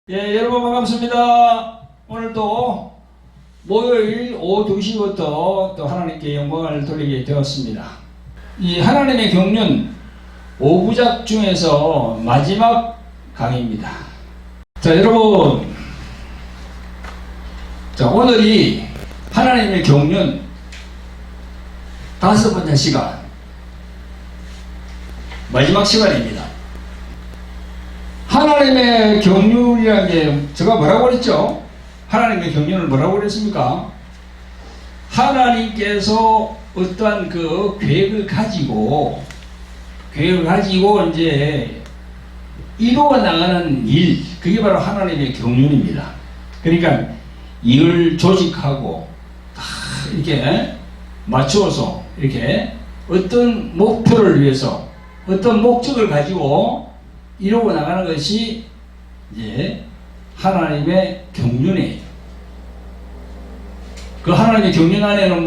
예, 여러분 반갑습니다. 오늘도 목요일 오후 2시부터 또 하나님께 영광을 돌리게 되었습니다. 이 하나님의 경륜 5부작 중에서 마지막 강의입니다. 자, 여러분. 자, 오늘이 하나님의 경륜 5번째 시간. 마지막 시간입니다. 하나님의 경륜이라는 게 제가 뭐라고 그랬죠? 하나님의 경륜을 뭐라고 그랬습니까? 하나님께서 어떠한 그 계획을 가지고 이제 이루어 나가는 일, 그게 바로 하나님의 경륜입니다. 그러니까 일을 조직하고 다 이렇게 맞추어서 이렇게 어떤 목표를 위해서 어떤 목적을 가지고 이루어 나가는 것이 이제 하나님의 경륜이에요. 그 하나님의 경륜 안에는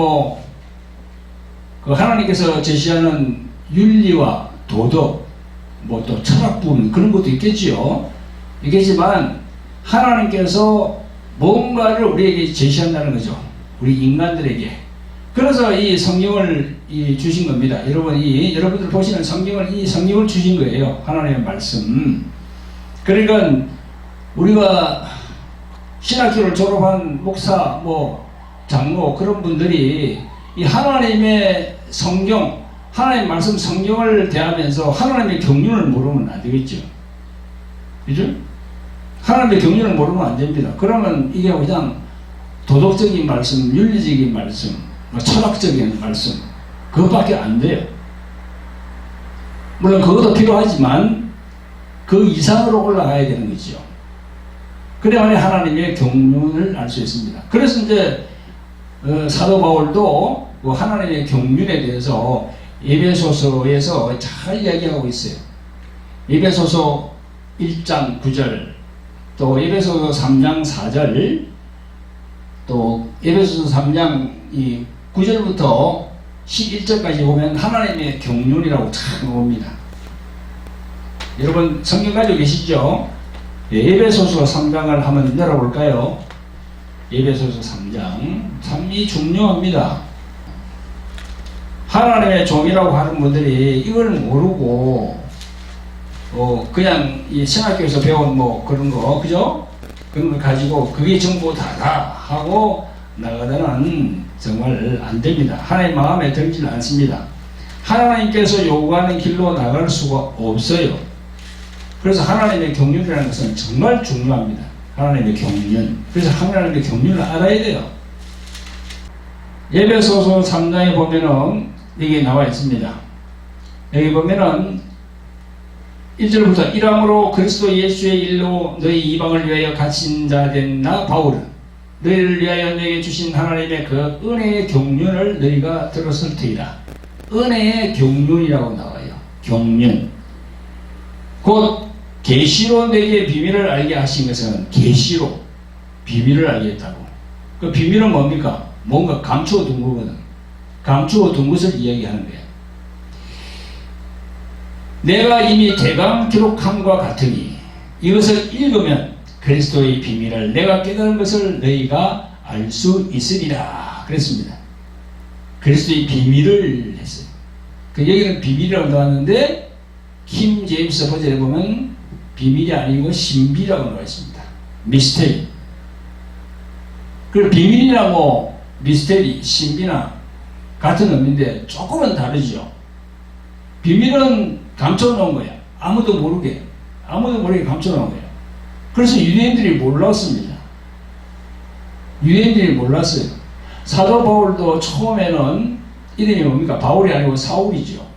그 하나님께서 제시하는 윤리와 도덕, 또 철학 부분 그런 것도 있겠지요. 있겠지만 하나님께서 뭔가를 우리에게 제시한다는 거죠. 우리 인간들에게. 그래서 이 성경을 주신 겁니다. 여러분들 보시는 이 성경을 주신 거예요. 하나님의 말씀. 그러니까 우리가 신학교를 졸업한 목사, 장로 그런 분들이 이 하나님의 성경, 하나님의 말씀 성경을 대하면서 하나님의 경륜을 모르면 안 되겠죠. 그죠? 하나님의 경륜을 모르면 안 됩니다. 그러면 이게 그냥 도덕적인 말씀, 윤리적인 말씀, 철학적인 말씀 그것밖에 안 돼요. 물론 그것도 필요하지만 그 이상으로 올라가야 되는 거죠. 그래야만 하나님의 경륜을 알 수 있습니다. 그래서 이제 사도 바울도 하나님의 경륜에 대해서 에베소서에서 잘 이야기하고 있어요. 에베소서 1장 9절 또 에베소서 3장 4절 또 에베소서 3장 9절부터 11절까지 보면 하나님의 경륜이라고 참 봅니다. 여러분 성경 가지고 계시죠? 에베소서 3장을 한번 열어볼까요? 에베소서 3장 참이 중요합니다. 하나님의 종이라고 하는 분들이 이걸 모르고 그냥 이 신학교에서 배운 그런 거, 그죠? 그런 걸 가지고 그게 전부 다다 하고 나가다는 정말 안 됩니다. 하나님 마음에 들지 않습니다. 하나님께서 요구하는 길로 나갈 수가 없어요. 그래서 하나님의 경륜이라는 것은 정말 중요합니다. 하나님의 경륜. 그래서 하나님의 경륜을 알아야 돼요. 에베소서 3장에 보면은 여기 나와 있습니다. 여기 보면은 1절부터 이러므로 그리스도 예수의 일로 너희 이방을 위하여 갇힌 자 된 나 바울은 너희를 위하여 너에게 주신 하나님의 그 은혜의 경륜을 너희가 들었을 테이다. 은혜의 경륜이라고 나와요. 경륜. 곧 계시로 너에게 비밀을 알게 하신 것은 계시로 비밀을 알겠다고. 그 비밀은 뭡니까? 뭔가 감추어 둔 거거든. 감추어 둔 것을 이야기하는 거야. 내가 이미 대강 기록함과 같으니 이것을 읽으면 그리스도의 비밀을 내가 깨달은 것을 너희가 알 수 있으리라 그랬습니다. 그리스도의 비밀을 했어요. 여기는 비밀이라고 나왔는데 킹 제임스 버전에 보면 비밀이 아니고 신비라고 나와 있습니다. 미스테리. 그리고 비밀이나 미스테리, 신비나 같은 의미인데 조금은 다르죠. 비밀은 감춰놓은 거야. 아무도 모르게 감춰놓은 거야. 그래서 유대인들이 몰랐습니다. 유대인들이 몰랐어요. 사도 바울도 처음에는 이름이 뭡니까? 바울이 아니고 사울이죠.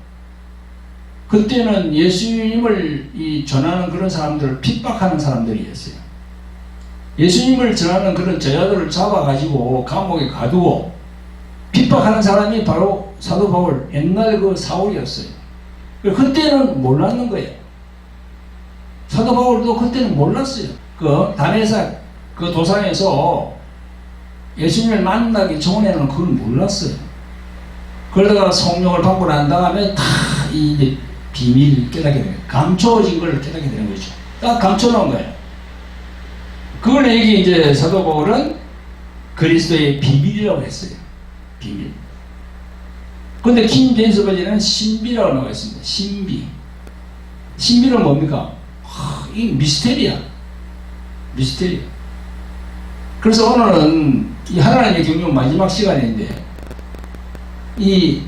그때는 예수님을 전하는 그런 사람들을 핍박하는 사람들이었어요. 예수님을 전하는 그런 제자들을 잡아가지고 감옥에 가두고 핍박하는 사람이 바로 사도 바울, 옛날 그 사울이었어요. 그때는 몰랐는 거예요. 사도 바울도 그때는 몰랐어요. 다메섹 도상에서 예수님을 만나기 전에는 그걸 몰랐어요. 그러다가 성령을 받고 난 다음에 다 이 비밀을 깨닫게 되는 거예요. 감춰진 걸 깨닫게 되는 거죠. 딱 감춰놓은 거예요. 그걸 얘기 이제 사도 바울은 그리스도의 비밀이라고 했어요. 비밀. 근데 킹 제임스 버전에는 신비라고 나와 있습니다. 신비. 신비는 뭡니까? 이 미스테리야. 미스테리. 그래서 오늘은 이 하나님의 경륜 마지막 시간인데 이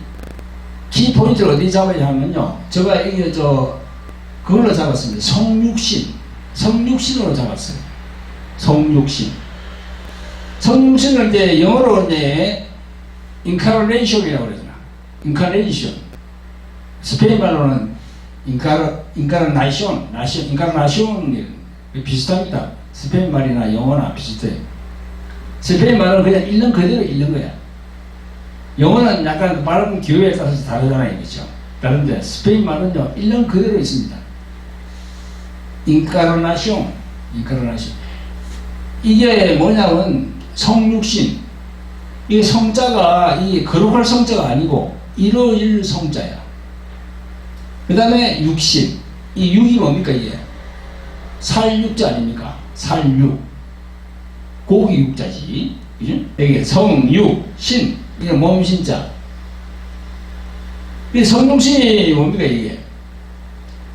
키포인트를 어디 잡아야 하면요. 제가 이게 그걸로 잡았습니다. 성육신. 성육신으로 잡았어요. 성육신. 성육신을 이제 영어로 이제 인카르네이션이라고 그러잖아. 인카르네이션. 스페인 말로는 인카르나이션, 인카르나이션 비슷합니다. 스페인 말이나 영어나 비슷해요. 스페인 말은 그냥 읽는 그대로 읽는 거야. 영어는 약간 발음 기호에 따라서 다르잖아요, 그렇죠? 다른데 스페인 말은요 읽는 그대로 있습니다. 인카르나시온. 이게 뭐냐면 성육신. 이 성자가 이 거룩할 성자가 아니고 이루어질 성자야. 그 다음에 육신. 이 육이 뭡니까 이게? 살육자 아닙니까? 살육. 고기 육자지. 그죠? 이게 성육, 신. 이게 몸신자. 이 성육신이 뭡니까 이게?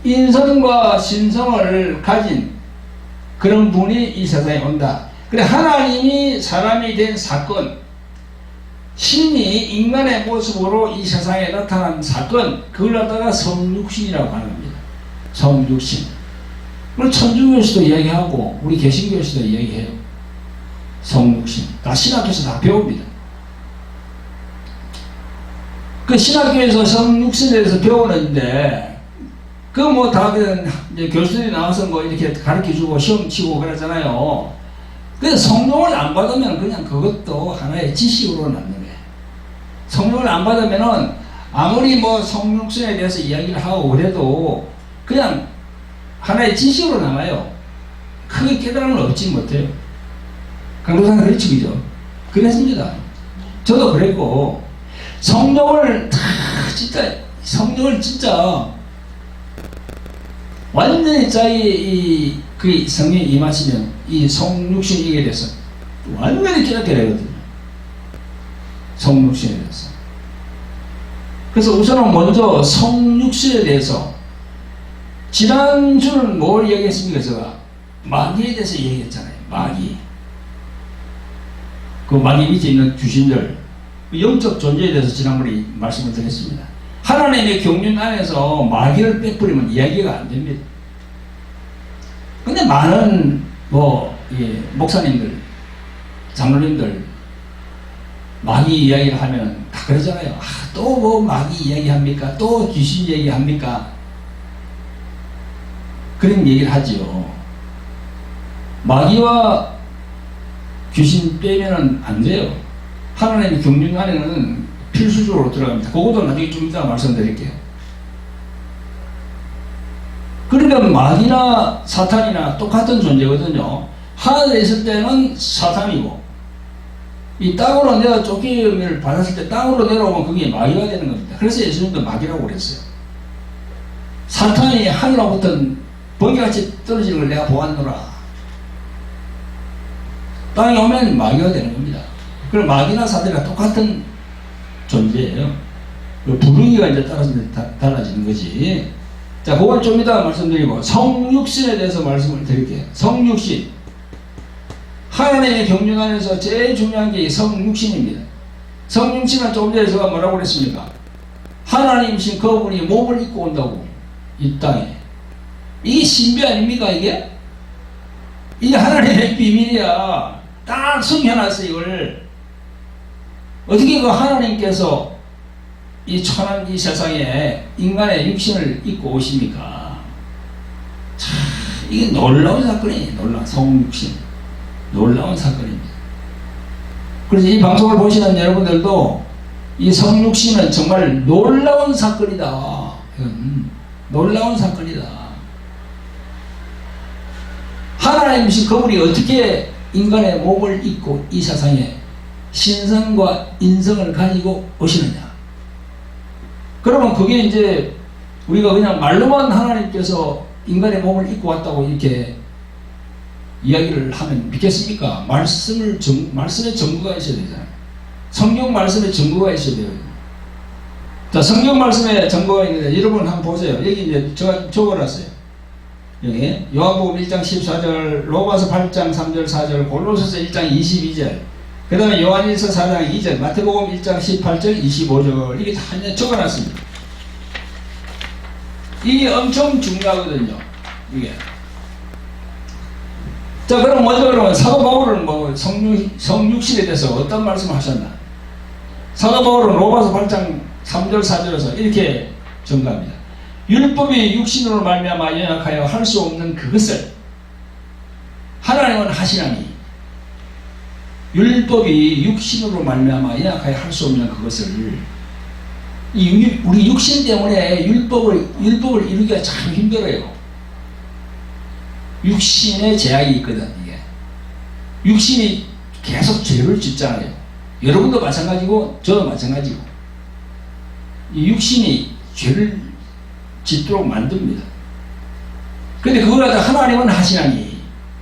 인성과 신성을 가진 그런 분이 이 세상에 온다. 그래 하나님이 사람이 된 사건, 신이 인간의 모습으로 이 세상에 나타난 사건, 그걸 갖다가 성육신이라고 하는 겁니다. 성육신. 그걸 천주교에서도 이야기하고 우리 개신교에서도 이야기해요. 성육신. 다 신학교에서 다 배웁니다. 그 신학교에서 성육신에 대해서 배우는데 그 뭐 다 이제 교수들이 나와서 뭐 이렇게 가르쳐주고 시험 치고 그러잖아요. 그래서 성령을 안 받으면 그냥 그것도 하나의 지식으로 남는 거예요. 성령을 안 받으면은 아무리 뭐 성육신에 대해서 이야기를 하고 그래도 그냥 하나의 지식으로 남아요. 크게 깨달음을 얻지 못해요. 강도사는 그렇지, 그죠? 그랬습니다. 저도 그랬고, 성령을 진짜 완전히 자기 그 성령이 임하시면 이 성육신에 대해서 완전히 깨닫게 되거든요. 성육신에 대해서. 그래서 우선은 먼저 성육신에 대해서 지난주는 뭘 얘기했습니까? 제가 마귀에 대해서 얘기했잖아요. 마귀. 그 마귀 밑에 있는 귀신들, 영적 존재에 대해서 지난번에 말씀을 드렸습니다. 하나님의 경륜 안에서 마귀를 빼버리면 이야기가 안 됩니다. 근데 많은 목사님들, 장로님들 마귀 이야기를 하면 다 그러잖아요. 또 뭐 마귀 이야기 합니까? 또 귀신 얘기 합니까? 그런 얘기를 하지요. 마귀와 귀신 빼면은 안 돼요. 하나님의 경륜 안에는 필수적으로 들어갑니다. 그것도 나중에 좀 이따 말씀드릴게요. 그러니까 마귀나 사탄이나 똑같은 존재거든요. 하늘에 있을 때는 사탄이고 이 땅으로 내가 쫓김을 받았을 때 땅으로 내려오면 그게 마귀가 되는 겁니다. 그래서 예수님도 마귀라고 그랬어요. 사탄이 하늘로부터 번개같이 떨어지는 걸 내가 보았노라. 땅에 오면 마귀가 되는 겁니다. 그럼 마귀나 사탄이랑 똑같은 존재예요. 부르기가 이제 달라지는 거지. 자, 그걸 좀 이따 말씀드리고 성육신에 대해서 말씀을 드릴게요. 성육신. 하나님의 경륜 안에서 제일 중요한 게 성육신입니다. 성육신은 조금 전에 제가 뭐라고 그랬습니까? 하나님이신 그분이 몸을 입고 온다고 이 땅에. 이게 신비 아닙니까 이게? 이게 하나님의 비밀이야. 딱 숨겨놨어 이걸. 어떻게 그 하나님께서 이 천한 이 세상에 인간의 육신을 입고 오십니까? 참 이게 놀라운 사건이에요. 놀라운 성육신. 놀라운 사건입니다. 그래서 이 방송을 보시는 여러분들도 이 성육신은 정말 놀라운 사건이다. 놀라운 사건이다. 하나님이신 그분이 어떻게 인간의 몸을 입고 이 세상에 신성과 인성을 가지고 오시느냐. 그러면 그게 이제 우리가 그냥 말로만 하나님께서 인간의 몸을 입고 왔다고 이렇게 이야기를 하면 믿겠습니까? 말씀의 증거가 있어야 되잖아요. 성경 말씀의 증거가 있어야 돼요. 자, 성경 말씀에 증거가 있는데 여러분 한번 보세요. 여기 이제 제가 적어놨어요. 여기 요한복음 1장 14절, 로마서 8장 3절 4절, 골로새서 1장 22절, 그 다음에 요한일서 4장 2절, 마태복음 1장 18절 25절, 이게 다 그냥 적어놨습니다. 이게 엄청 중요하거든요. 이게. 자, 그럼 먼저 그러면 사도 바울은 뭐 성육신에 대해서 어떤 말씀을 하셨나? 사도 바울은 로마서 8장 3절 4절에서 이렇게 증가합니다. 율법이 육신으로 말미암아 연약하여 할 수 없는 그것을 하나님은 하시나니, 율법이 육신으로 말미암아 연약하여 할 수 없는 그것을, 우리 육신 때문에 율법을 이루기가 참 힘들어요. 육신의 제약이 있거든. 이게 육신이 계속 죄를 짓잖아요. 여러분도 마찬가지고 저도 마찬가지고, 이 육신이 죄를 짓도록 만듭니다. 그런데 그걸 갖다 하나님은 하시나니,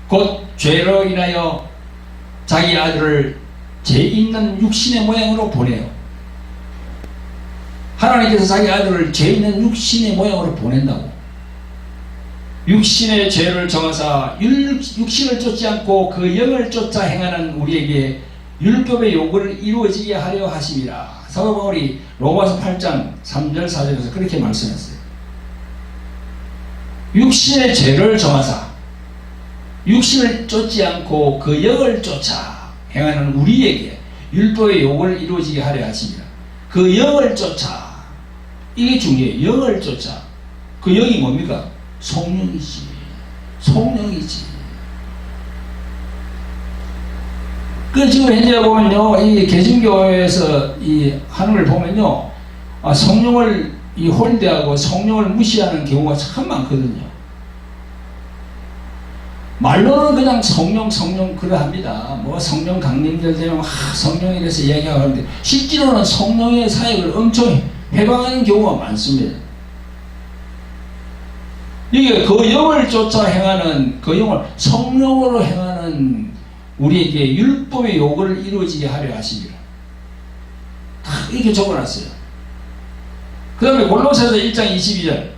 곧 죄로 인하여 자기 아들을 죄 있는 육신의 모양으로 보내요. 하나님께서 자기 아들을 죄 있는 육신의 모양으로 보낸다고. 육신의 죄를 정하사 육신을 쫓지 않고 그 영을 쫓아 행하는 우리에게 율법의 요구를 이루어지게 하려 하심이라. 사도 바울이 로마서 8장 3절 4절에서 그렇게 말씀했어요. 육신의 죄를 정하사 육신을 쫓지 않고 그 영을 쫓아 행하는 우리에게 율법의 요구를 이루어지게 하려 하심이라. 그 영을 쫓아, 이게 중요해요. 영을 쫓아. 그 영이 뭡니까? 성령이지. 성령이지. 그 지금 현재 보면요, 이 개신교에서 이 하는 걸 보면요, 성령을 홀대하고 성령을 무시하는 경우가 참 많거든요. 말로는 그냥 성령 그러합니다. 뭐 성령 강림절 되면 성령에 대해서 이야기하는데 실제로는 성령의 사역을 엄청 해방하는 경우가 많습니다. 이게 그 영을 쫓아 행하는, 그 영을 성령으로 행하는 우리에게 율법의 요구를 이루어지게 하려 하십니다. 다 이렇게 적어놨어요. 그 다음에 골로새서 1장 22절,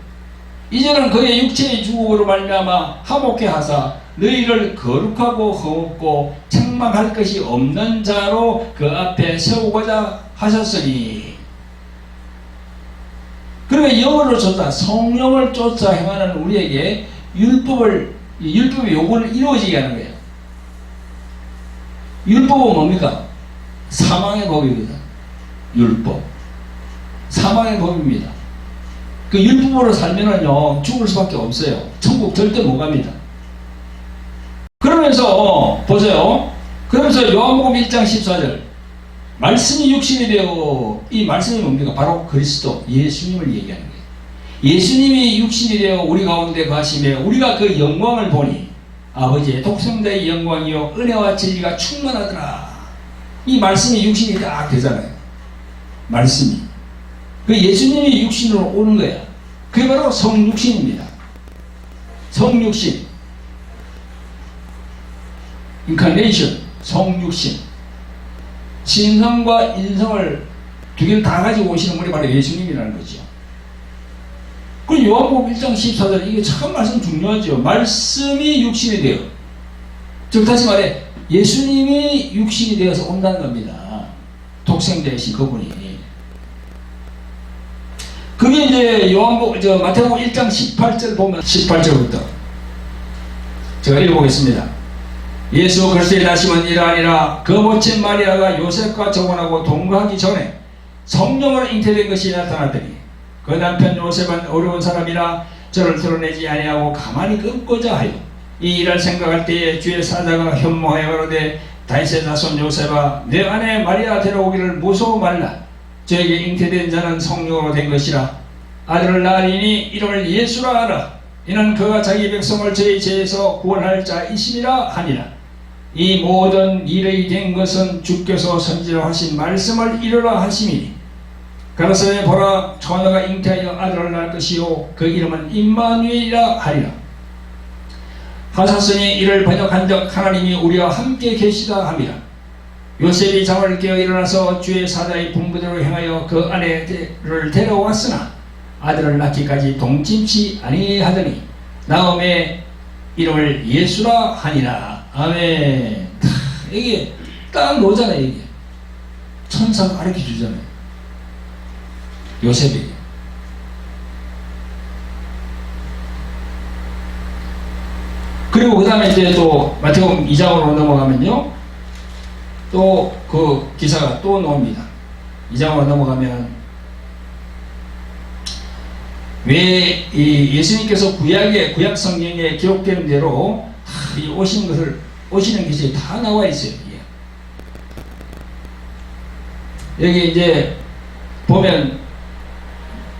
이제는 그의 육체의 주국으로 말미암아 화목케 하사 너희를 거룩하고 흠없고 책망할 것이 없는 자로 그 앞에 세우고자 하셨으니. 그러니까 영으로 쫓아, 성령을 쫓아 행하는 우리에게 율법의 요구를 이루어지게 하는 거예요. 율법은 뭡니까? 사망의 법이거든. 율법. 사망의 법입니다. 그 율법으로 살면은요, 죽을 수밖에 없어요. 천국 절대 못 갑니다. 그러면서, 보세요. 그러면서 요한복음 1장 14절. 말씀이 육신이 되어, 이 말씀이 뭡니까? 바로 그리스도, 예수님을 얘기하는 거예요. 예수님이 육신이 되어 우리 가운데 가시며 우리가 그 영광을 보니 아버지의 독생자의 영광이요 은혜와 진리가 충만하더라. 이 말씀이 육신이 딱 되잖아요. 말씀이. 그 예수님이 육신으로 오는 거야. 그게 바로 성육신입니다. 성육신. 인카네이션. 성육신. 신성과 인성을 두 개를 다 가지고 오시는 분이 바로 예수님이라는 거죠. 그리고 요한복음 1장 14절, 이게 참 말씀 중요하죠. 말씀이 육신이 되어, 즉 다시 말해 예수님이 육신이 되어서 온다는 겁니다. 독생자이신 그분이. 그게 이제 마태복음 1장 18절 보면, 18절부터 제가 읽어보겠습니다. 예수 그리스도의 나심은 이러하니라. 그 모친 마리아가 요셉과 정혼하고 동거하기 전에 성령으로 잉태된 것이 나타났더니 그 남편 요셉은 어려운 사람이라 저를 드러내지 아니하고 가만히 끊고자 하여 이 일을 생각할 때에 주의 사자가 현몽하여 가로되 다윗의 자손 요셉아, 내 아내 마리아 데려오기를 무서워 말라. 저에게 잉태된 자는 성령으로 된 것이라. 아들을 낳으리니 이름을 예수라 하라. 이는 그가 자기 백성을 저희 죄에서 구원할 자이심이라 하니라. 이 모든 일이 된 것은 주께서 선지로 하신 말씀을 이루라 하심이니 가라사대 보라, 처녀가 잉태하여 아들을 낳을 것이요 그 이름은 임마누엘이라 하리라. 하사선이 이를 번역한즉 하나님이 우리와 함께 계시다 함이라. 요셉이 잠을 깨어 일어나서 주의 사자의 분부대로 행하여 그 아내를 데려왔으나 아들을 낳기까지 동침치 아니하더니 나음의 이름을 예수라 하니라. 아멘. 이게 딱 오잖아요. 이게 천사가 가르쳐 주잖아요. 요셉에게. 그리고 그 다음에 이제 또 마태복음 2장으로 넘어가면요, 또 그 기사가 또 나옵니다. 2장으로 넘어가면 왜 이 예수님께서 구약 성경에 기록된 대로 이 오시는 것이 다 나와 있어요. 여기 이제 보면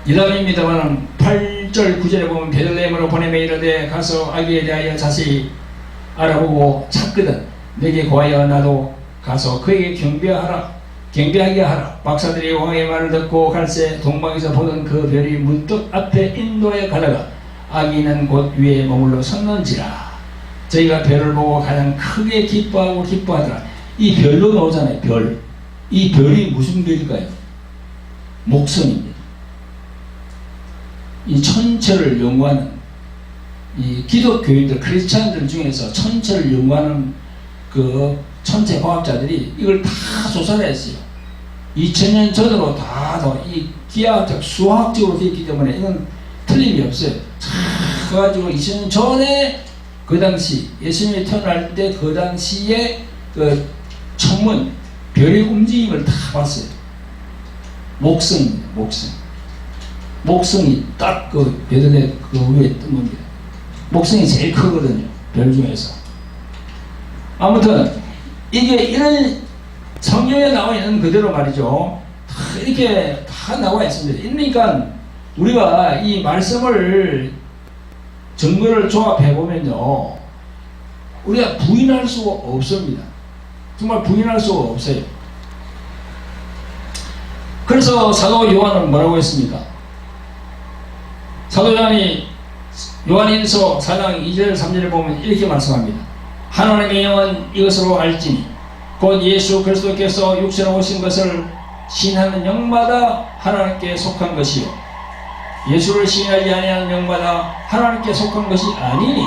이담입니다만 8절 9절에 보면 베들레헴으로 보내매 이르되 가서 아기에 대하여 자세히 알아보고 찾거든 내게 고하여 나도 가서 그에게 경배하게 하라. 박사들이 왕의 말을 듣고 갈새 동방에서 보던 그 별이 문득 앞에 인도에 가다가 아기는 곧 위에 머물러 섰는지라. 저희가 별을 보고 가장 크게 기뻐하더라. 이 별로 나오잖아요. 별. 이 별이 무슨 별일까요? 목성입니다. 이 천체를 연구하는 이 기독교인들, 크리스찬들 중에서 천체를 연구하는 그 천체 과학자들이 이걸 다 조사를 했어요. 2000년 전으로 다 이 기하학적, 수학적으로 되어 있기 때문에 이건 틀림이 없어요. 그래가지고 2000년 전에 그 당시 예수님이 태어날 때 그 당시에 그 천문 별의 움직임을 다 봤어요. 목성입니다. 목성이 딱 그 베들레헴 그 위에 뜬 겁니다. 목성이 제일 크거든요. 별 중에서. 아무튼 이게 이런 성경에 나와 있는 그대로 말이죠. 다 이렇게 다 나와 있습니다. 그러니까 우리가 이 말씀을 증거를 조합해 보면요, 우리가 부인할 수가 없습니다. 정말 부인할 수가 없어요. 그래서 사도 요한은 뭐라고 했습니까? 사도 요한이 요한일서 4장 2절 3절에 보면 이렇게 말씀합니다. 하나님의 영은 이것으로 알지니 곧 예수 그리스도께서 육체로 오신 것을 시인하는 영마다 하나님께 속한 것이요 예수를 시인하지 아니하는 영마다 하나님께 속한 것이 아니니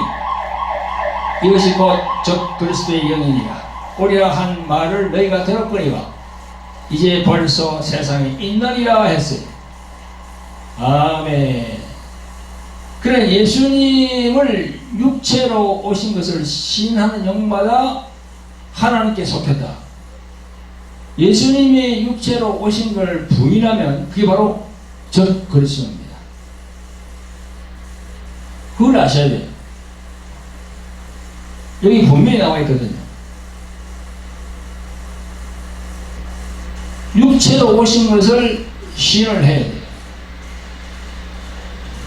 이것이 곧 적 그리스도의 영이니라. 오리라 한 말을 너희가 들었거니와 이제 벌써 세상에 있느니라 했어요. 아멘. 그래, 예수님을 육체로 오신 것을 시인하는 영마다 하나님께 속했다. 예수님이 육체로 오신 걸 부인하면 그게 바로 적 그리스도입니다. 그걸 아셔야 돼요. 여기 분명히 나와 있거든요. 육체로 오신 것을 시인을 해야 돼요.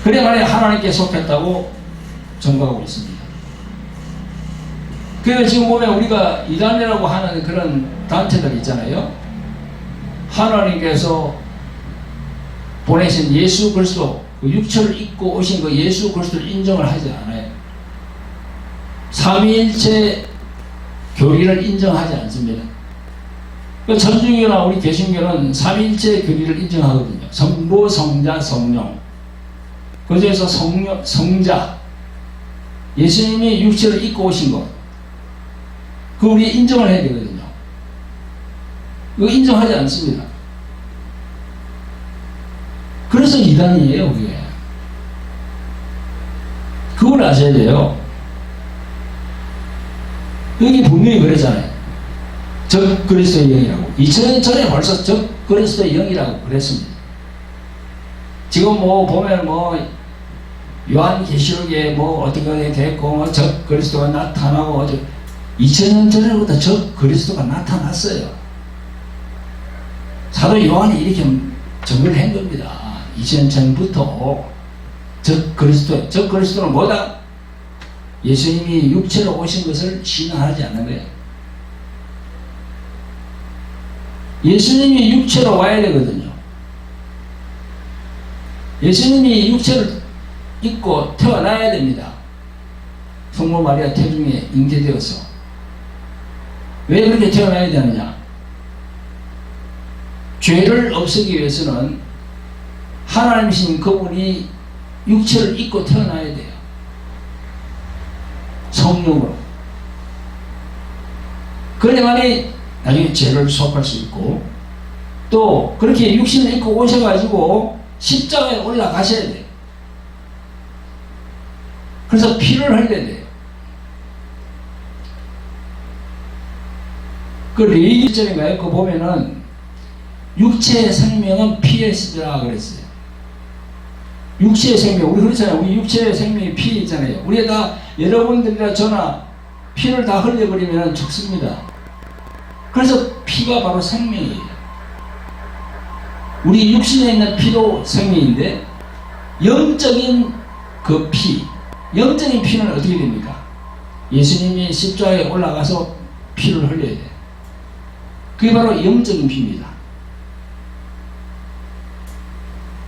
그래 말해 하나님께 속했다고 증거하고 있습니다. 그래서 지금 보면 우리가 이단이라고 하는 그런 단체들 있잖아요. 하나님께서 보내신 예수 그리스도, 그 육체를 입고 오신 그 예수 그리스도를 인정을 하지 않아요. 삼위일체 교리를 인정하지 않습니다. 그 천주교나 우리 개신교는 삼위일체 교리를 인정하거든요. 성부, 성자, 성령. 그 중에서 성자, 예수님이 육체를 입고 오신 것, 그거 우리 인정을 해야 되거든요. 그거 인정하지 않습니다. 그래서 이단이에요, 그게. 그걸 아셔야 돼요. 여기 분명히 그랬잖아요. 적 그리스도의 영이라고. 2000년 전에 벌써 적 그리스도의 영이라고 그랬습니다. 지금 뭐 보면 뭐 요한계시록에 뭐 어떻게 됐고 뭐 적 그리스도가 나타나고 2000년 전에부터 적 그리스도가 나타났어요. 사도 요한이 이렇게 정리를 한 겁니다. 2000년 전부터 적 그리스도는 뭐다? 예수님이 육체로 오신 것을 신앙하지 않는 거예요. 예수님이 육체로 와야 되거든요. 예수님이 육체를 입고 태어나야 됩니다. 성모 마리아 태중에 잉태되어서 왜 그렇게 태어나야 되느냐? 죄를 없애기 위해서는 하나님이신 그분이 육체를 입고 태어나야 돼요. 성령으로. 그래야만이 나중에 죄를 수확할 수 있고, 또 그렇게 육신을 입고 오셔가지고 십자가에 올라가셔야 돼요. 그래서 피를 흘려야 돼요. 그 레위기절인가요? 그거 보면은 육체의 생명은 피에 쓰리라 그랬어요. 육체의 생명, 우리 그렇잖아요. 우리 육체의 생명이 피 있잖아요. 우리가 다, 여러분들이나 저나 피를 다 흘려버리면 죽습니다. 그래서 피가 바로 생명이에요. 우리 육신에 있는 피도 생명인데, 영적인 그 피, 영적인 피는 어떻게 됩니까? 예수님이 십자가에 올라가서 피를 흘려야 돼요. 그게 바로 영적인 피입니다.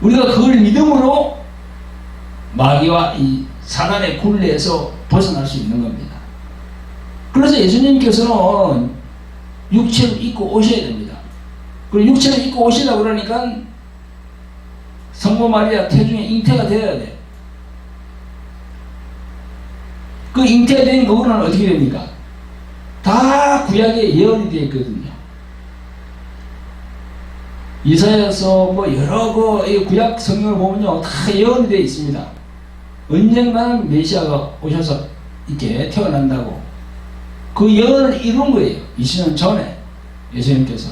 우리가 그걸 믿음으로 마귀와 이 사단의 굴레에서 벗어날 수 있는 겁니다. 그래서 예수님께서는 육체를 입고 오셔야 됩니다. 그리고 육체를 입고 오시려고 그러니까 성모 마리아 태중에 잉태가 되어야 돼요. 그 잉태된 그거는 어떻게 됩니까? 다 구약에 예언이 되어 있거든요. 이사야서 뭐 여러 그 구약 성경을 보면요, 다 예언이 되어 있습니다. 언젠가는 메시아가 오셔서 이렇게 태어난다고. 그 예언을 이룬 거예요. 20년 전에 예수님께서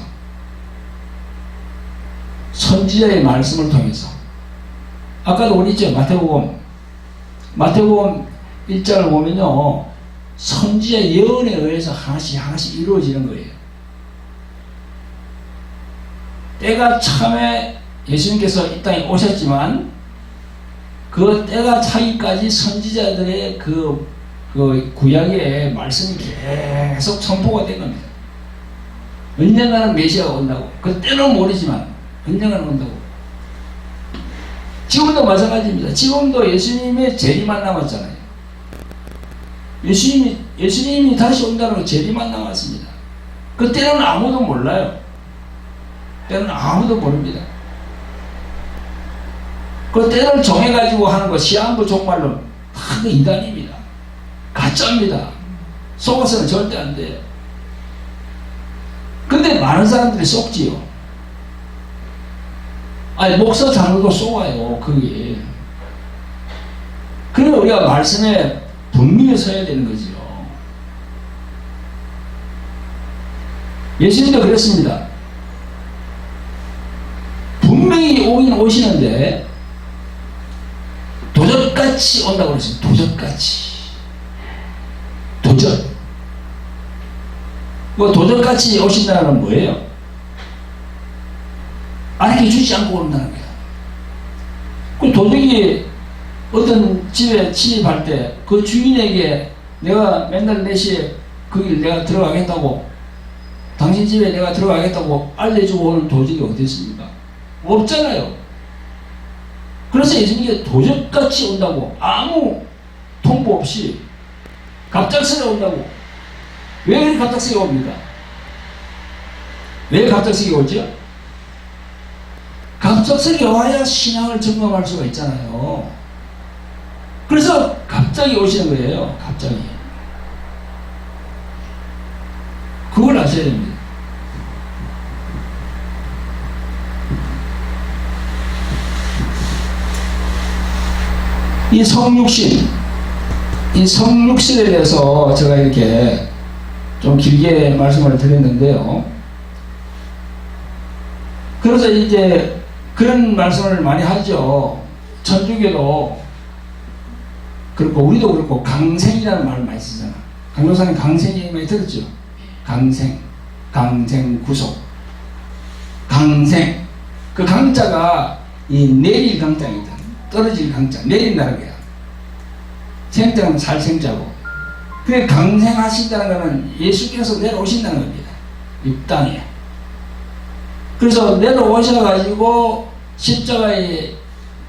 선지자의 말씀을 통해서. 아까도 우리 있죠, 마태복음 1장을 보면요, 선지자 예언에 의해서 하나씩 이루어지는 거예요. 때가 참에 예수님께서 이 땅에 오셨지만 그 때가 차기까지 선지자들의 그 구약의 말씀이 계속 선포가 된 겁니다. 언젠가는 메시아가 온다고. 그 때는 모르지만 언젠가는 온다고. 지금도 마찬가지입니다. 지금도 예수님의 재림만 남았잖아요. 예수님이 다시 온다는 거 재림만 남았습니다. 그 때는 아무도 몰라요. 때는 아무도 모릅니다. 그 때를 정해가지고 하는 거 시한부 종말론 다 그 이단입니다. 가짜입니다. 속아서는 절대 안 돼요. 근데 많은 사람들이 속지요. 아니, 목사 장로도 속아요, 그게. 그래서 우리가 말씀에 분명히 서야 되는 거지요. 예수님도 그랬습니다. 분명히 오긴 오시는데 도적같이 온다고 그랬어요. 도적같이. 도적. 뭐 도적같이 오신다는 건 뭐예요? 알려주지 않고 온다는 거야. 그 도적이 어떤 집에 침입할 때 그 주인에게 내가 맨날 4시에 그 길 내가 들어가겠다고, 당신 집에 내가 들어가겠다고 알려주고 오는 도적이 어디 있습니까? 없잖아요. 그래서 예수님이 도적같이 온다고, 아무 통보 없이 갑작스레 온다고. 왜 이렇게 갑작스레 옵니까? 왜 갑작스레 오죠? 갑작스레 와야 신앙을 점검할 수가 있잖아요. 그래서 갑자기 오시는 거예요. 갑자기. 그걸 아셔야 됩니다. 이 성육신에 대해서 제가 이렇게 좀 길게 말씀을 드렸는데요. 그래서 이제 그런 말씀을 많이 하죠. 천주교도 그렇고 우리도 그렇고 강생이라는 말을 많이 쓰잖아. 강도사님 강생이 많이 들었죠? 강생구속. 강생. 그 강자가 이 내릴 강자이다. 떨어질 강자. 내린다는 거야. 생자는 살생자고. 그게 강생하신다는 것은 예수께서 내려오신다는 겁니다. 이 땅에. 그래서 내려오셔가지고 십자가에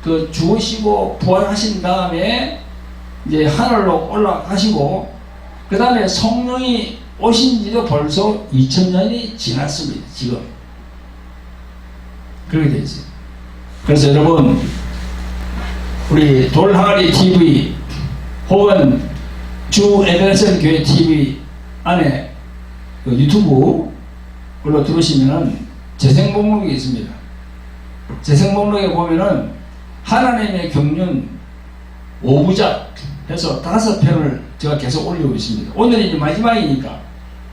그 죽으시고 부활하신 다음에 이제 하늘로 올라가시고 그 다음에 성령이 오신 지도 벌써 2000년이 지났습니다. 지금 그렇게 되어 있어요. 그래서 여러분 우리 돌항아리 TV 혹은 주 에베네셀 교회 TV 안에 그 유튜브 글로 들어오시면은 재생 목록이 있습니다. 재생 목록에 보면은 하나님의 경륜 5부작 해서 5편을 제가 계속 올리고 있습니다. 오늘이 이제 마지막이니까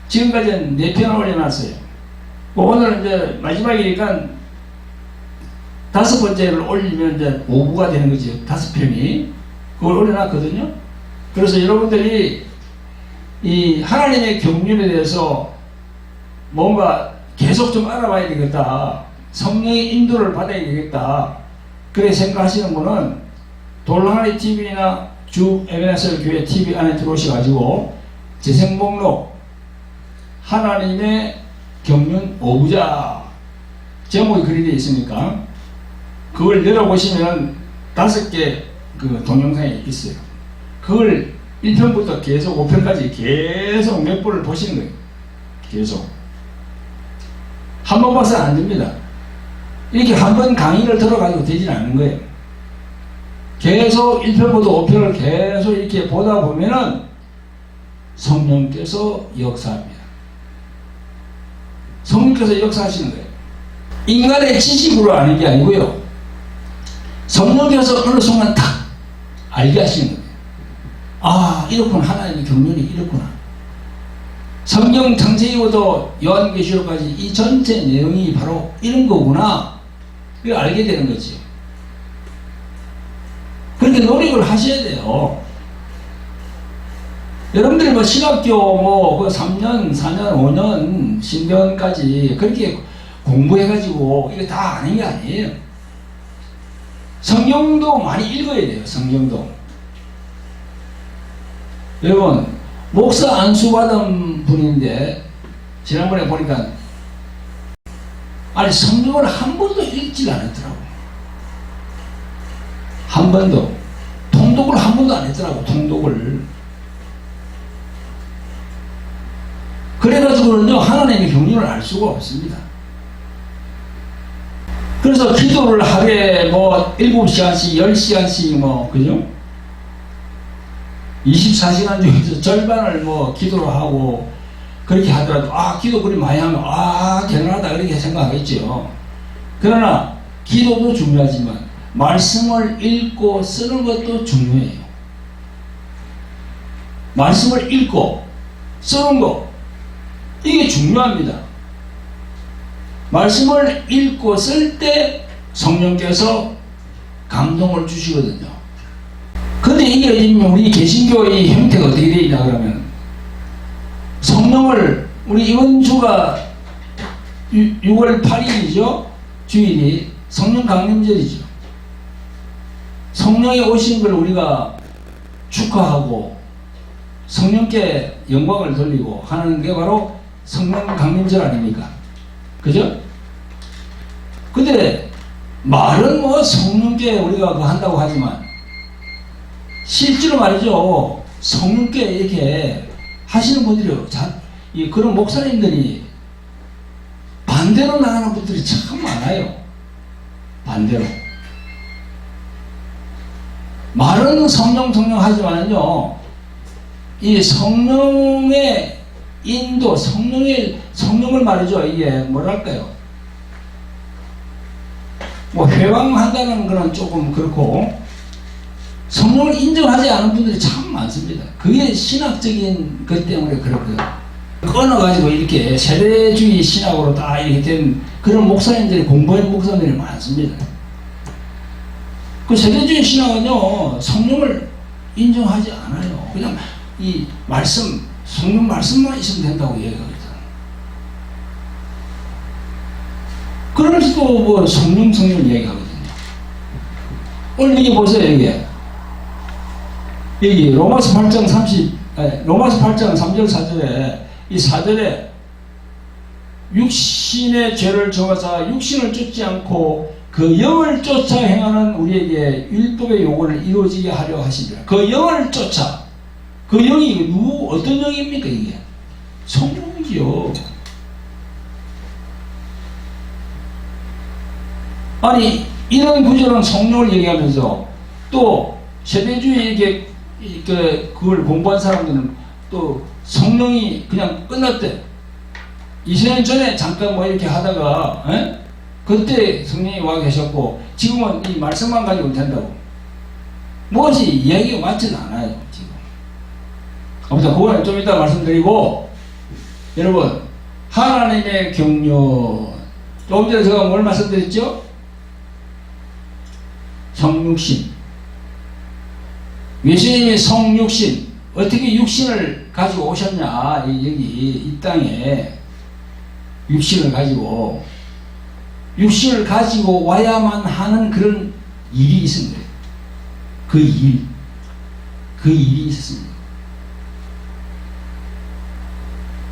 지금까지는 4편을 올려놨어요. 오늘은 이제 마지막이니까 5번째를 올리면 이제 5부가 되는 거지. 5편이 그걸 올려놨거든요. 그래서 여러분들이 이 하나님의 경륜에 대해서 뭔가 계속 좀 알아봐야 되겠다. 성령의 인도를 받아야 되겠다. 그래 생각하시는 분은 돌항아리 TV나 주 에베네셀 교회 TV 안에 들어오셔가지고 재생 목록 하나님의 경륜 5부작 제목이 그리 되어 있으니까 그걸 열어보시면 5개 그 동영상이 있어요. 그걸 1편부터 계속 5편까지 계속 몇 번을 보시는 거예요. 계속. 한 번 봐서는 안 됩니다. 이렇게 한 번 강의를 들어가지고 되지는 않는 거예요. 계속 1편부터 5편을 계속 이렇게 보다 보면은 성령께서 역사합니다. 성령께서 역사하시는 거예요. 인간의 지식으로 아는 게 아니고요. 성령께서 어느 순간 탁 알게 하시는 거예요. 아, 이렇구나. 하나님의 경륜이 이렇구나. 성경 창세기부터 요한계시록까지 이 전체 내용이 바로 이런 거구나. 이걸 알게 되는 거지. 그렇게 노력을 하셔야 돼요. 여러분들이 뭐 신학교 뭐 3년, 4년, 5년, 신대원까지 그렇게 공부해가지고 이거 다 아는 게 아니에요. 성경도 많이 읽어야 돼요. 성경도. 여러분 목사 안수받은 분인데 지난번에 보니까 아니 성경을 한 번도 읽지 않았더라고. 한 번도. 통독을 한 번도 안 했더라고. 통독을. 그래가지고는요 하나님의 경륜을 알 수가 없습니다. 그래서 기도를 하루에 뭐 7시간씩 10시간씩 뭐 그죠? 24시간 중에서 절반을 뭐 기도를 하고 그렇게 하더라도 아 기도 그리 많이 하면 아 대단하다 그렇게 생각하겠죠. 그러나 기도도 중요하지만 말씀을 읽고 쓰는 것도 중요해요. 말씀을 읽고 쓰는 거 이게 중요합니다. 말씀을 읽고 쓸 때 성령께서 감동을 주시거든요. 근데 이게 우리 개신교의 형태가 어떻게 되어 있냐 그러면 성령을 우리 이번 주가 6월 8일이죠. 주일이 성령 강림절이죠. 성령이 오신 걸 우리가 축하하고 성령께 영광을 돌리고 하는 게 바로 성령 강림절 아닙니까? 그죠? 근데 말은 뭐 성령께 우리가 그거 한다고 하지만 실제로 말이죠. 성령께 이렇게 하시는 분들이 그런 목사님들이 반대로 나가는 분들이 참 많아요. 반대로. 말은 성령 하지만요. 이 성령의 인도, 성령을 말이죠. 이게 뭐랄까요. 뭐 회방한다는 거는 조금 그렇고 성령을 인정하지 않은 분들이 참 많습니다. 그게 신학적인 것 때문에 그렇거든요. 끊어가지고 이렇게 세대주의 신학으로 다 이렇게 된 그런 목사님들이 공부한 목사님들이 많습니다. 그 세대주의 신학은요, 성령을 인정하지 않아요. 그냥 이 말씀, 성령 말씀만 있으면 된다고 얘기하거든. 그러면서도 뭐 성령 얘기하거든요. 오늘 여기 보세요, 여기 로마서 8장 3절 4절에 이 4절에 육신의 죄를 정하사 육신을 쫓지 않고 그 영을 쫓아 행하는 우리에게 율법의 요구를 이루어지게 하려 하십니다. 그 영을 쫓아. 그 영이 어떤 영입니까 이게? 성령이요. 아니 이런 구절은 성령을 얘기하면서 또 세대주의 그걸 공부한 사람들은 또 성령이 그냥 끝났대. 20년 전에 잠깐 뭐 이렇게 하다가 그때 성령이 와 계셨고 지금은 이 말씀만 가지고 된다고. 무엇이 이야기가 맞지는 않아요 지금. 아무튼 그거는 좀 이따 말씀드리고, 여러분 하나님의 경륜, 조금 전에 제가 뭘 말씀드렸죠? 성육신. 예수님이 성육신, 어떻게 육신을 가지고 오셨냐, 여기 이 땅에 육신을 가지고 와야만 하는 그런 일이 있습니다. 그 일이 있었습니다.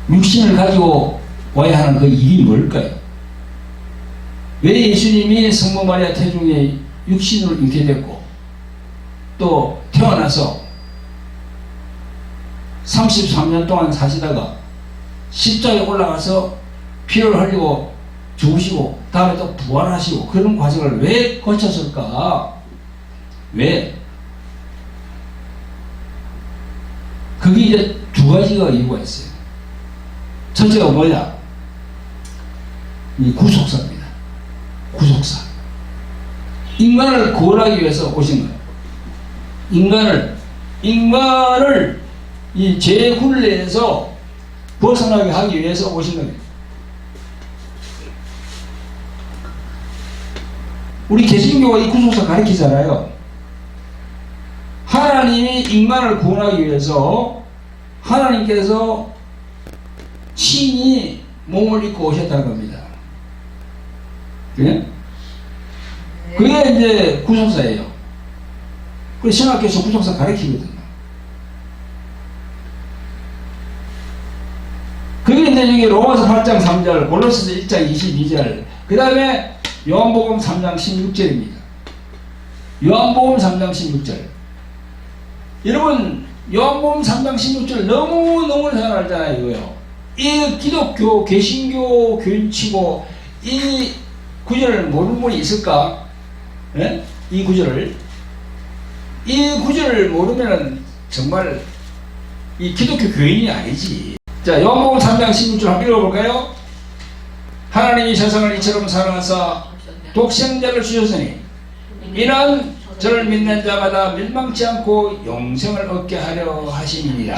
육신을 가지고 와야 하는 그 일이 뭘까요? 왜 예수님이 성모 마리아 태중에 육신으로 있게 됐고 또 태어나서 33년 동안 사시다가 십자가에 올라가서 피를 흘리고 죽으시고 다음에 또 부활하시고 그런 과정을 왜 거쳤을까? 왜? 그게 이제 두 가지가 이유가 있어요. 첫째가 뭐냐? 이 구속사입니다. 구속사. 인간을 구원하기 위해서 오신 거예요. 인간을 이 죄의 굴레에서 벗어나게 하기 위해서 오신 거예요. 우리 개신교가 이 구속사 가르치잖아요. 하나님이 인간을 구원하기 위해서 하나님께서 친히 몸을 입고 오셨다는 겁니다. 그래? 그게 이제 구속사예요. 그래서 신학교에서 구속사 가르치거든요. 그게 이제 여기 로마서 8장 3절, 골로새서 1장 22절, 그 다음에 요한복음 3장 16절입니다. 요한복음 3장 16절. 여러분, 요한복음 3장 16절 너무너무 잘 알잖아요, 이거요. 이 기독교, 개신교 교인치고 이 구절을 모르는 분이 있을까? 네? 이 구절을 모르면은 정말 이 기독교 교인이 아니지. 자, 요한복음 3장 16절 한번 읽어볼까요? 하나님이 세상을 이처럼 사랑하사 독생자를 주셨으니 이는 저를 믿는 자마다 멸망치 않고 영생을 얻게 하려 하심이니라.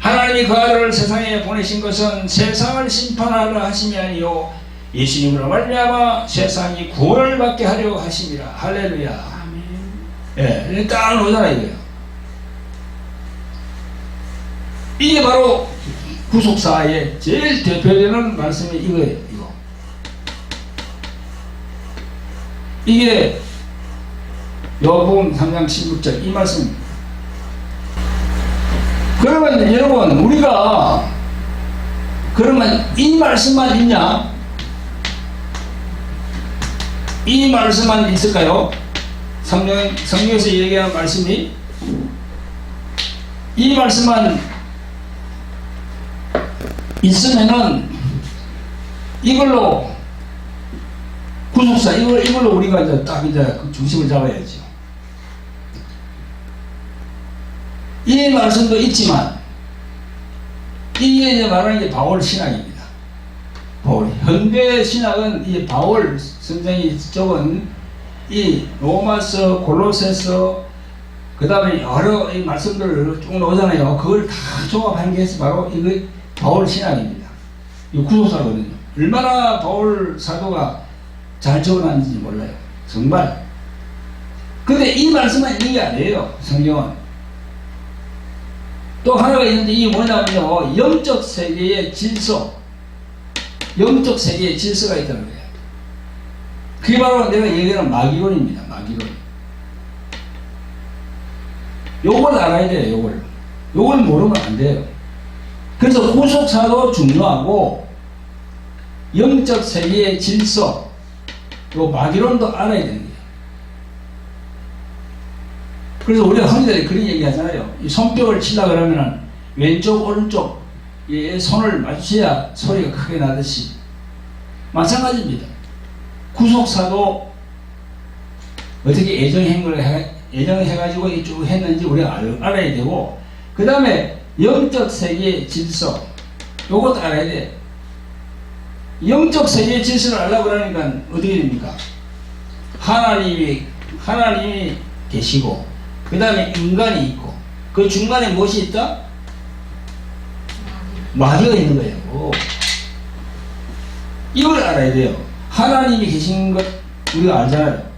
하나님이 그 아들을 세상에 보내신 것은 세상을 심판하려 하심이 아니요 예수님으로 말미암아 세상이 구원을 받게 하려 하심이라. 할렐루야. 예, 딱 나오잖아 이거예요. 이게 바로 구속사의 제일 대표되는 말씀이 이거예요. 이게 요한복음 3장 16절 이 말씀입니다. 그러면 여러분, 우리가 그러면 이 말씀만 있냐? 이 말씀만 있을까요? 성경에서 얘기하는 말씀이 이 말씀만 있으면은 이걸로 구속사 이걸로 우리가 이제 딱 이제 중심을 잡아야죠. 이 말씀도 있지만 이게 이제 말하는 게 바울 신학입니다. 바울 현대 신학은 이 바울 선생이 적은 이 로마서, 골로새서, 그 다음에 여러 이 말씀들 쭉 나오잖아요. 그걸 다 종합한 게 바로 이거 바울 신학입니다. 이 구속사거든요. 얼마나 바울 사도가 잘 적어놨는지 몰라요. 정말. 근데 이 말씀만 있는 게 아니에요. 성경은. 또 하나가 있는데 이게 뭐냐면요. 영적 세계의 질서. 영적 세계의 질서가 있다는 거예요. 그게 바로 내가 얘기하는 마귀론입니다. 마귀론. 요걸 알아야 돼요. 요걸 모르면 안 돼요. 그래서 구속사도 중요하고 영적 세계의 질서, 요 마귀론도 알아야 되는 거예요. 그래서 우리가 흔히들 그런 얘기 하잖아요. 이 손뼉을 치려 그러면은 왼쪽 오른쪽 손을 맞춰야 소리가 크게 나듯이 마찬가지입니다. 구속사도 어떻게 애정해가지고 쭉 했는지 우리가 알아야 되고, 그 다음에 영적 세계의 질서, 요것도 알아야 돼. 영적 세계의 질서를 알려고 그러니까 어떻게 됩니까? 하나님이 계시고, 그 다음에 인간이 있고, 그 중간에 무엇이 있다? 마귀가 있는 거예요. 이걸 알아야 돼요. 하나님이 계신 것 우리가 알잖아요.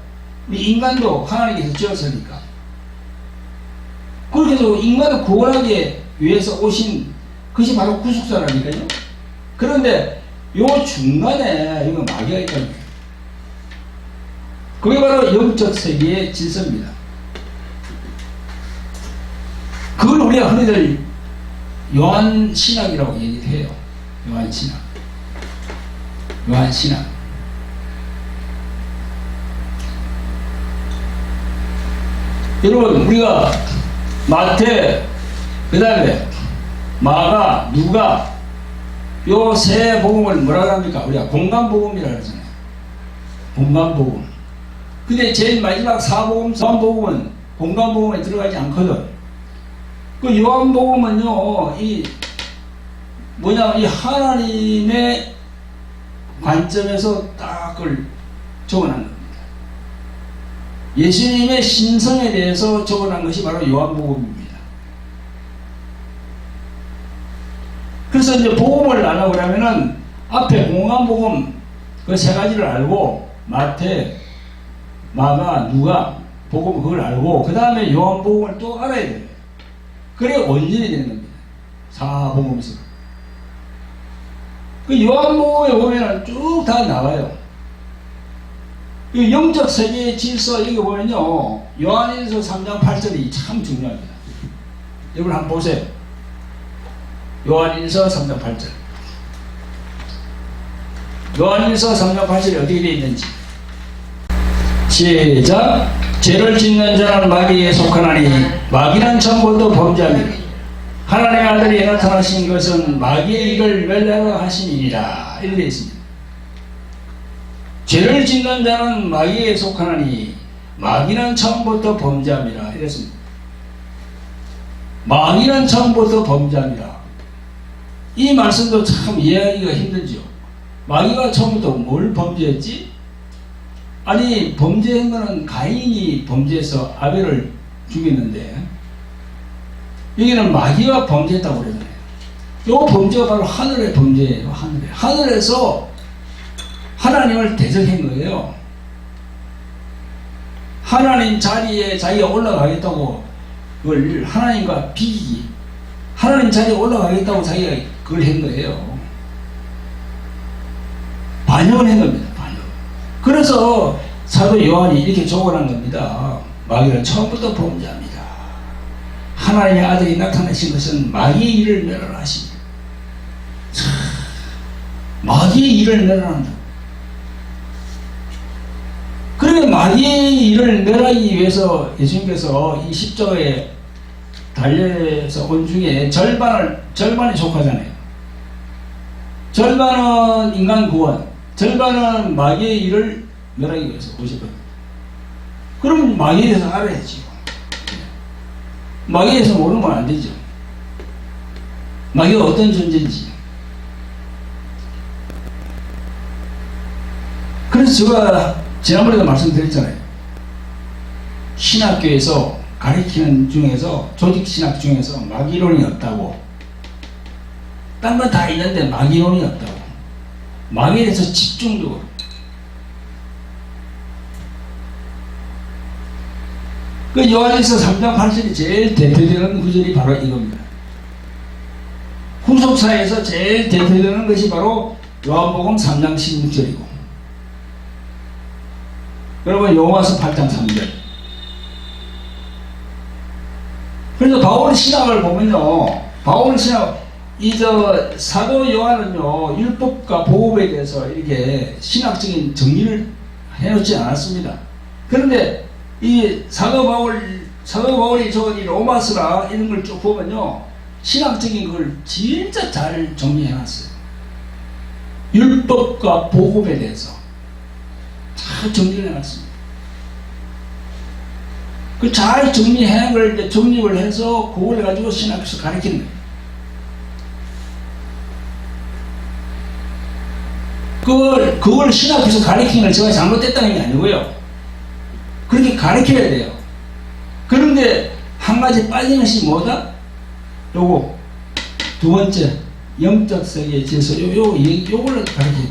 우리 인간도 하나님께서 지었으니까. 그렇게 해서 인간을 구원하기 위해서 오신 것이 바로 구속사라니까요. 그런데 요 중간에 이거 마귀가 있다는 거예요. 그게 바로 영적 세계의 질서입니다. 그걸 우리가 흔히들 요한신학이라고 얘기를 해요. 요한신학. 여러분, 우리가 마태, 그 다음에 마가, 누가, 요 세 복음을 뭐라고 합니까? 우리가 공간복음이라고 하잖아요. 공간복음. 근데 제일 마지막 사복음, 요한복음은 공간복음에 들어가지 않거든. 그 요한복음은요, 이 하나님의 관점에서 딱 그걸 적어놓은 겁니다. 예수님의 신성에 대해서 적어놓은 것이 바로 요한복음입니다. 그래서 이제 복음을 나누고 그러면은 앞에 공간복음 그 세 가지를 알고, 마태, 마가, 누가, 복음 그걸 알고, 그 다음에 요한복음을 또 알아야 돼요. 그래 원전이 되는 겁니다. 사복음에서. 그 요한복음에 보면은 쭉 다 나와요. 이 영적 세계의 질서, 여기 보면요, 요한일서 3장 8절이 참 중요합니다. 여러분 한번 보세요. 요한일서 3장 8절. 요한일서 3장 8절이 어떻게 되어 있는지. 시작. 죄를 짓는 자는 마귀에 속하나니 마귀는 처음부터 범죄하니라. 하나님의 아들이 나타나신 것은 마귀의 일을 멸하려 하심이니라. 이렇게 되어 있습니다. 죄를 짓는 자는 마귀에 속하나니 마귀는 처음부터 범죄함이라. 이랬습니다. 마귀는 처음부터 범죄함이라. 이 말씀도 참 이해하기가 힘들죠. 마귀가 처음부터 뭘 범죄했지? 아니, 범죄한 거는 가인이 범죄해서 아벨을 죽였는데, 여기는 마귀가 범죄했다고 그러잖아요. 이 범죄가 바로 하늘의 범죄예요. 하늘에서 하나님을 대적한 거예요. 하나님 자리에 자기가 올라가겠다고 그걸 하나님과 비기기, 하나님 자리에 올라가겠다고 자기가 그걸 한 거예요. 반역을 한 겁니다. 그래서 사도 요한이 이렇게 적어놓은 겁니다. 마귀는 처음부터 범죄합니다. 하나님의 아들이 나타나신 것은 마귀의 일을 멸하라 하십니다. 마귀의 일을 멸하란다. 그러면 마귀의 일을 멸하기 위해서 예수님께서 이 십자가에 달려서 온 중에 절반이 속하잖아요. 절반은 인간 구원, 절반은 마귀의 일을 멸하기 위해서 오셨거든요. 그럼 마귀에 대해서 알아야죠. 마귀에 대해서 모르면 안 되죠. 마귀가 어떤 존재인지. 그래서 제가 지난번에도 말씀드렸잖아요. 신학교에서 가르치는 중에서, 조직신학 중에서 마귀론이 없다고. 딴 건 다 있는데 마귀론이 없다고. 마귀에 대해서 집중적으로. 그 요한일서 3장 8절이 제일 대표되는 구절이 바로 이겁니다. 후속사에서 제일 대표되는 것이 바로 요한복음 3장 16절이고, 여러분 요한서 8장 3절. 그래서 바울 신학을 보면요, 바울 신학, 사도 요한은요, 율법과 보험에 대해서 이렇게 신학적인 정리를 해놓지 않았습니다. 그런데 이 사도 바울이 적은 이 로마서라 이런 걸 쭉 보면요, 신학적인 걸 진짜 잘 정리해놨어요. 율법과 복음에 대해서 잘 정리를 해놨습니다. 그 잘 정리해놓은 걸 이제 정립을 해서 그걸 가지고 신학에서 가르치는 거예요. 그걸 신학에서 가르치는 걸 제가 잘못됐다는 게 아니고요. 그렇게 가르쳐야 돼요. 그런데 한 가지 빠지는 것이 뭐다? 요거 두 번째 영적 세계의 질서, 요걸 가르쳐야 돼요.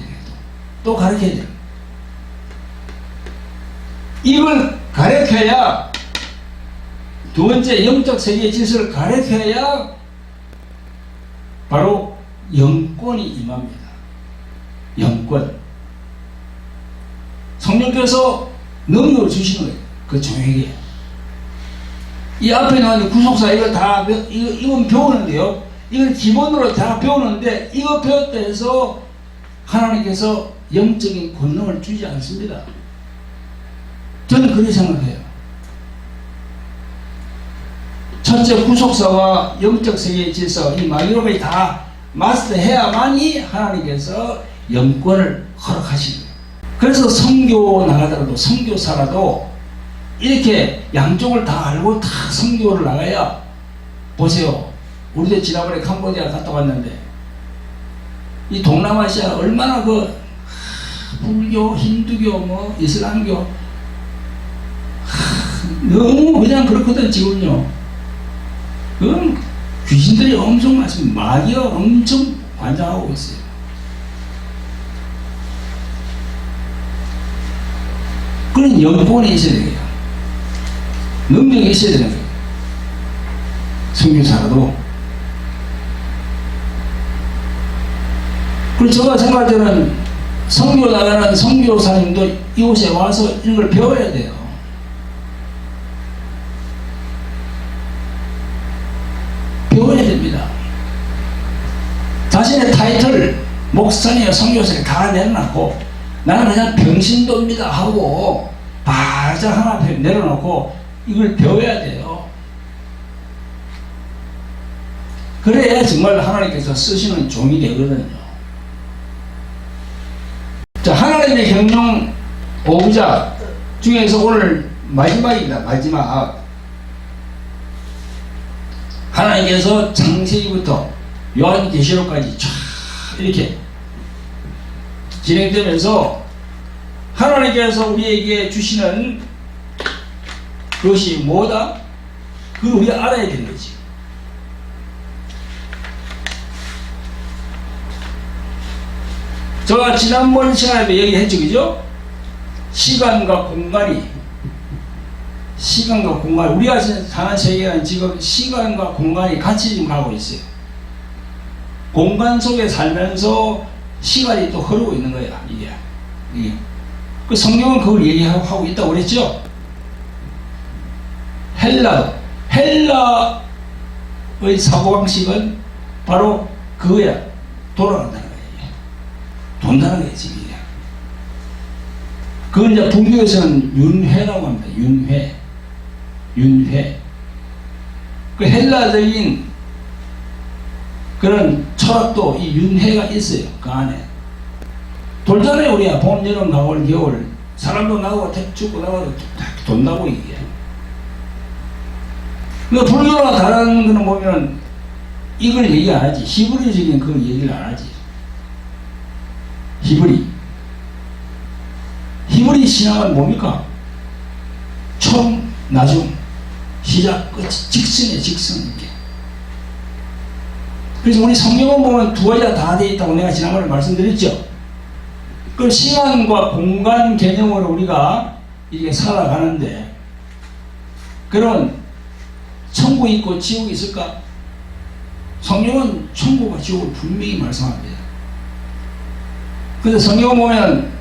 또 가르쳐야 돼요. 이걸 가르쳐야, 두 번째 영적 세계의 질서를 가르쳐야 바로 영권이 임합니다. 영권. 성령께서 능력을 주시는 거예요. 그 종에게. 이 앞에 나오는 구속사, 이거 다, 이건 배우는데요. 이건 기본으로 다 배우는데, 이거 배웠다 해서 하나님께서 영적인 권능을 주지 않습니다. 저는 그렇게 생각해요. 첫째, 구속사와 영적 세계의 질서, 이 마귀로까지 다 마스터해야만이 하나님께서 영권을 허락하시는 거예요. 그래서 선교 나가더라도, 선교사라도 이렇게 양쪽을 다 알고 다 선교를 나가야, 보세요. 우리도 지난번에 캄보디아 갔다 왔는데, 이 동남아시아 얼마나 불교, 힌두교, 이슬람교, 너무 그냥 그렇거든, 지금요. 그건 귀신들이 엄청 많습니다. 마귀가 엄청 관장하고 있어요. 그런 영권이 있어야 돼요. 능력이 있어야 되는 거예요. 선교사라도. 그리고 제가 생각할 때는 선교 나가는 선교사님도 이곳에 와서 이런 걸 배워야 돼요. 배워야 됩니다. 자신의 타이틀, 목사님, 선교사님 다 내려놓고, 나는 그냥 병신도입니다 하고 바짝 하나 내려놓고 이걸 배워야 돼요. 그래야 정말 하나님께서 쓰시는 종이 되거든요. 자, 하나님의 경영 5부작 중에서 오늘 마지막입니다. 마지막. 하나님께서 창세기부터 요한계시록까지 쫙 이렇게 진행되면서 하나님께서 우리에게 주시는 그것이 뭐다? 그걸 우리가 알아야 되는 거지. 제가 지난번 시간에도 얘기했죠, 그죠? 시간과 공간이, 우리가 사는 세계는 지금 시간과 공간이 같이 지금 가고 있어요. 공간 속에 살면서 시간이 또 흐르고 있는 거야, 이게. 그 성경은 그걸 얘기하고 있다고 그랬죠? 헬라의 사고방식은 바로 그거야. 돌아간다는 거야. 돈다는 거야, 지금 이게. 그건 이제 불교에서는 윤회라고 합니다. 윤회. 그 헬라적인 그런 철학도 이 윤회가 있어요. 그 안에. 돌잖아요, 우리야. 봄, 여름, 가을, 겨울. 사람도 나오고, 죽고 나오고, 다 돈다고, 이게. 그러니까 불교와 다른 거는 보면 이걸 얘기 안 하지. 히브리적인 그 얘기를 안 하지. 히브리 신앙은 뭡니까? 처음, 나중, 시작, 끝, 직선이에요, 직선. 이게. 그래서 우리 성경을 보면 두 가지가 다 되어 있다고 내가 지난번에 말씀드렸죠. 그 시간과 공간 개념으로 우리가 이게 살아가는데, 그런 천국이 있고 지옥이 있을까? 성경은 천국과 지옥을 분명히 말씀합니다. 그래서 성경을 보면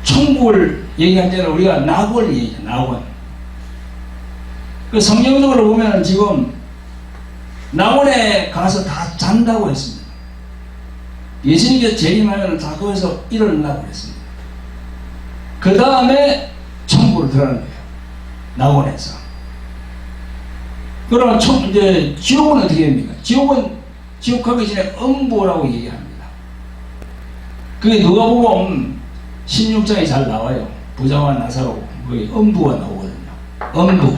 천국을 얘기할 때는 우리가 낙원을 얘기해요. 낙원. 그 성경적으로 보면 지금 낙원에 가서 다 잔다고 했습니다. 예수님께서 재림하면 다 거기서 일어나고 그랬습니다. 그 다음에 천국으로 들어가는 거예요. 낙원에서. 그러면 이제 지옥은 어떻게 됩니까? 지옥은 지옥 가기 전에 음부라고 얘기합니다. 그게 누가복음 16장에 잘 나와요. 부자와 나사로 거기 음부가 나오거든요. 음부.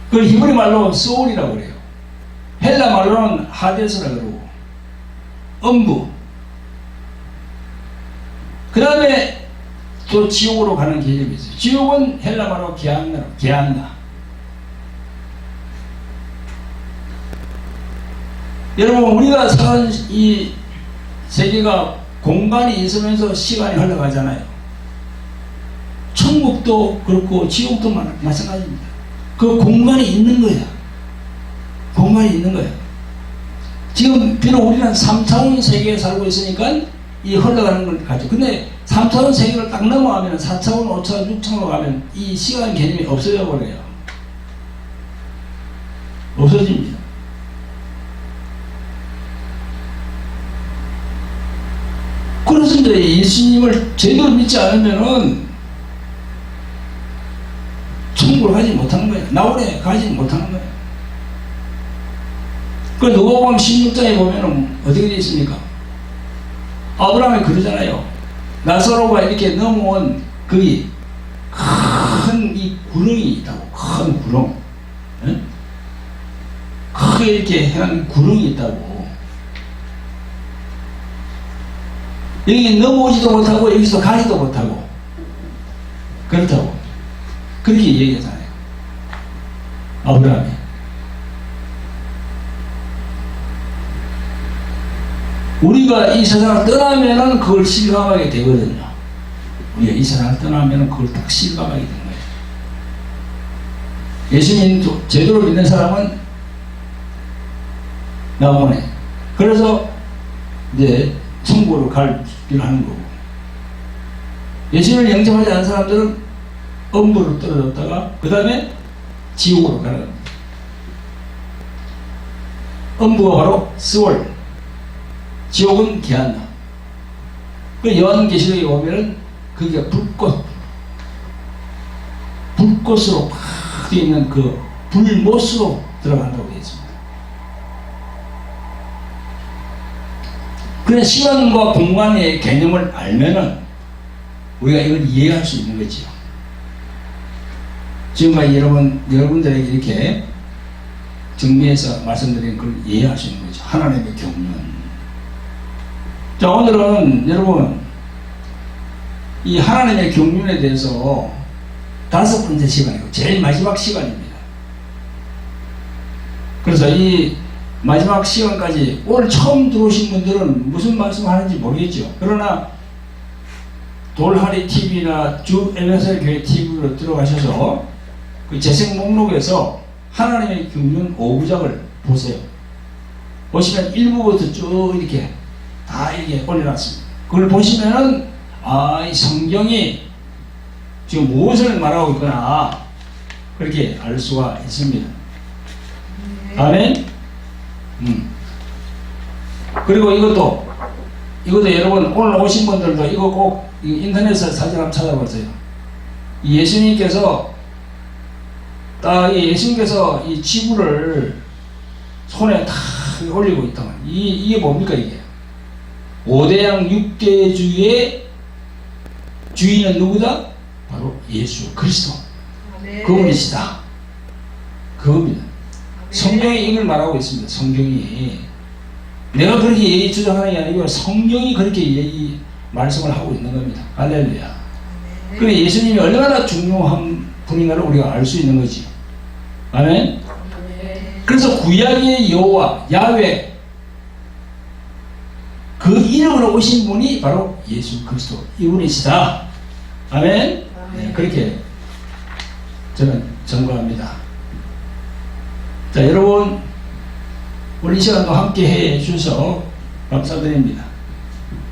그걸 히브리 말로 소울이라고 그래요. 헬라 말로는 하데스라 그러고 음부. 그 다음에 또 지옥으로 가는 개념이 있어요. 지옥은 헬라 말로 게안나. 여러분, 우리가 사는 이 세계가 공간이 있으면서 시간이 흘러가잖아요. 천국도 그렇고 지옥도 마찬가지입니다. 그 공간이 있는 거야. 공간이 있는 거야. 지금 비록 우리는 3차원 세계에 살고 있으니까 이 흘러가는 걸 가죠. 근데 3차원 세계를 딱 넘어가면 4차원, 5차원, 6차원으로 가면 이 시간 개념이 없어져 버려요. 없어집니다. 그래서 이제 예수님을 제대로 믿지 않으면은 천국을 가지 못하는 거예요. 나홀에 가지 못하는 거예요. 그 누가복음 16장에 보면은 어떻게 되어 있습니까? 아브라함이 그러잖아요. 나사로가 이렇게 넘어온 거기 큰 이 구렁이 있다고. 큰 구렁. 네? 크게 이렇게 해놓은 구렁이 있다고. 여기 넘어오지도 못하고 여기서 가지도 못하고 그렇다고 그렇게 얘기하잖아요. 아브라함이. 우리가 이 세상을 떠나면은 그걸 실감하게 되거든요. 우리가 이 세상을 떠나면은 그걸 딱 실감하게 되는 거예요. 예수님 제대로 믿는 사람은 나오네. 그래서 이제 천국으로 갈 길을 하는 거고, 예수님을 영접하지 않은 사람들은 음부로 떨어졌다가 그 다음에 지옥으로 가는 겁니다. 음부가 바로 스월, 지옥은 게안나. 그 요한계시록에 보면은 그게 불꽃으로 팍 되어 있는 그 불못으로 들어간다고 되어 있습니다. 그래서 시간과 공간의 개념을 알면은 우리가 이걸 이해할 수 있는 거죠. 지금까지 여러분들에게 이렇게 정리해서 말씀드린 걸 이해할 수 있는 거죠. 하나님의 경륜. 자, 오늘은 여러분 이 하나님의 경륜에 대해서 5번째 시간이고 제일 마지막 시간입니다. 그래서 이 마지막 시간까지 오늘 처음 들어오신 분들은 무슨 말씀 하는지 모르겠죠. 그러나 돌하리 TV나 주 에베소 교회 TV로 들어가셔서 그 재생 목록에서 하나님의 경륜 5부작을 보세요. 보시면 1부부터 쭉 이렇게 다 이렇게 올려놨습니다. 그걸 보시면은 이 성경이 지금 무엇을 말하고 있구나 그렇게 알 수가 있습니다. 아멘. 그리고 이것도 여러분 오늘 오신 분들도 이거 꼭 인터넷에서 사진 한번 찾아보세요. 예수님께서 이 지구를 손에 다 올리고 있다. 이게 뭡니까 이게? 5대양 6대주의 주인은 누구다? 바로 예수 그리스도. 그분이시다. 그겁니다. 성경이 이걸 말하고 있습니다. 성경이. 내가 그렇게 얘기 주장하는 게 아니고 성경이 그렇게 말씀을 하고 있는 겁니다. 할렐루야. 그래 예수님이 얼마나 중요한 분인가를 우리가 알 수 있는 거지. 아멘. 그래서 구약의 여호와 야훼 그 이름으로 오신 분이 바로 예수 그리스도 이분이시다. 아멘. 네, 그렇게 저는 증거합니다. 자, 여러분 오늘 이 시간도 함께 해 주셔서 감사드립니다.